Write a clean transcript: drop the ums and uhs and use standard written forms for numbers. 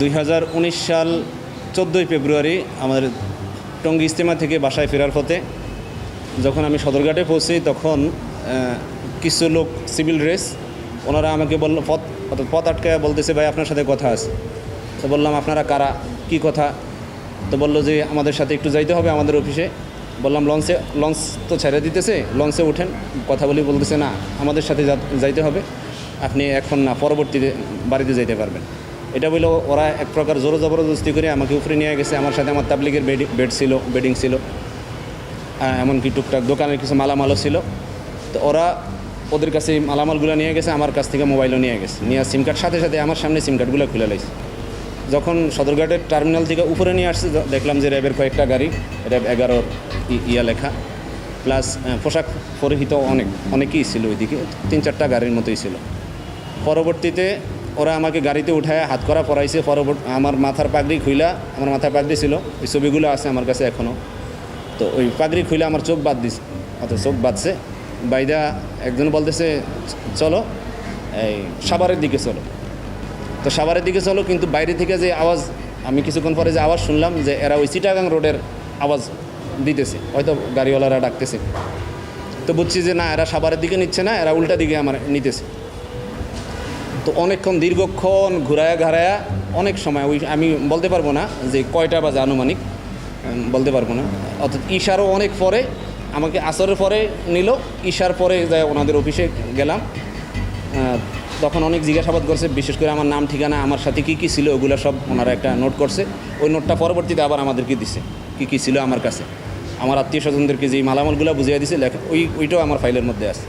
2019 সাল 14ই ফেব্রুয়ারি আমাদের টঙ্গী ইজতেমা থেকে বাসায় ফেরার পথে যখন আমি সদরঘাটে পৌঁছি তখন কিছু লোক সিভিল ড্রেস ওনারা আমাকে বলল পথ আটকায় বলতেছে, ভাই আপনার সাথে কথা আছে। তো বললাম, আপনারা কারা, কি কথা? তো বললো যে আমাদের সাথে একটু যাইতে হবে আমাদের অফিসে। বললাম, লঞ্চ তো ছেড়ে দিতেছে, লঞ্চে ওঠেন, কথা বলি। বলতেছে, না, আমাদের সাথে যাইতে হবে, আপনি এখন না, পরবর্তীতে বাড়িতে যাইতে পারবেন। এটা বললো ওরা এক প্রকার জোর জবরদস্তি করে আমাকে উপরে নিয়ে গেছে। আমার সাথে আমার তাবলিগের বেডিং ছিল, এমনকি টুকটাক দোকানের কিছু মালামালও ছিল। তো ওরা ওদের কাছে মালামালগুলো নিয়ে গেছে, আমার কাছ থেকে মোবাইলও নিয়ে গেছে, নিয়ে সিম কার্ড সাথে সাথে আমার সামনে সিম কার্ডগুলো খুলে লাইছে। যখন সদরঘাটের টার্মিনাল থেকে উপরে নিয়ে আসছে দেখলাম যে র্যাবের কয়েকটা গাড়ি, র্যাব 11 ইয়া লেখা, প্লাস পোশাক পরিহিত অনেকেই ছিল, ওইদিকে 3-4টা গাড়ির মতোই ছিল। পরবর্তীতে ওরা আমাকে গাড়িতে উঠায় হাত করা পরাইছে। আমার মাথার পাগড়ি খুইলা, আমার মাথার পাগড়ি ছিল, ওই ছবিগুলো আছে আমার কাছে এখনও। তো ওই পাগড়ি খুইলা আমার চোখ বাদ দিছে, চোখ বাঁধছে। বাইদা একজন বলতেছে, চলো এই সাভারের দিকে চলো। তো সাভারের দিকে চলো, কিন্তু বাইরে থেকে যে আওয়াজ, আমি কিছুক্ষণ পরে যে আওয়াজ শুনলাম যে এরা ওই চিটাগাং রোডের আওয়াজ দিতেছে, হয়তো গাড়িওয়ালারা ডাকতেছে। তো বুঝছি যে না, এরা সাভারের দিকে নিচ্ছে না, এরা উল্টা দিকে আমার নিতেছে। তো অনেকক্ষণ দীর্ঘক্ষণ ঘুরায়া ঘাড়ায়া অনেক সময়, ওই আমি বলতে পারবো না যে কয়টা বাজে আনুমানিক, বলতে পারবো না। অর্থাৎ ঈশারও অনেক পরে আমাকে আসরের পরে নিল, ঈশার পরে যাই ওনাদের অফিসে গেলাম। তখন অনেক জিজ্ঞাসাবাদ করছে, বিশেষ করে আমার নাম, ঠিকানা, আমার সাথে কী কী ছিল ওগুলো সব ওনারা একটা নোট করছে। ওই নোটটা পরবর্তীতে আবার আমাদেরকে দিছে, কী কী ছিল আমার কাছে। আমার আত্মীয় স্বজনদেরকে যেই মালামালগুলো বুঝিয়ে দিছে ওইটাও আমার ফাইলের মধ্যে আছে।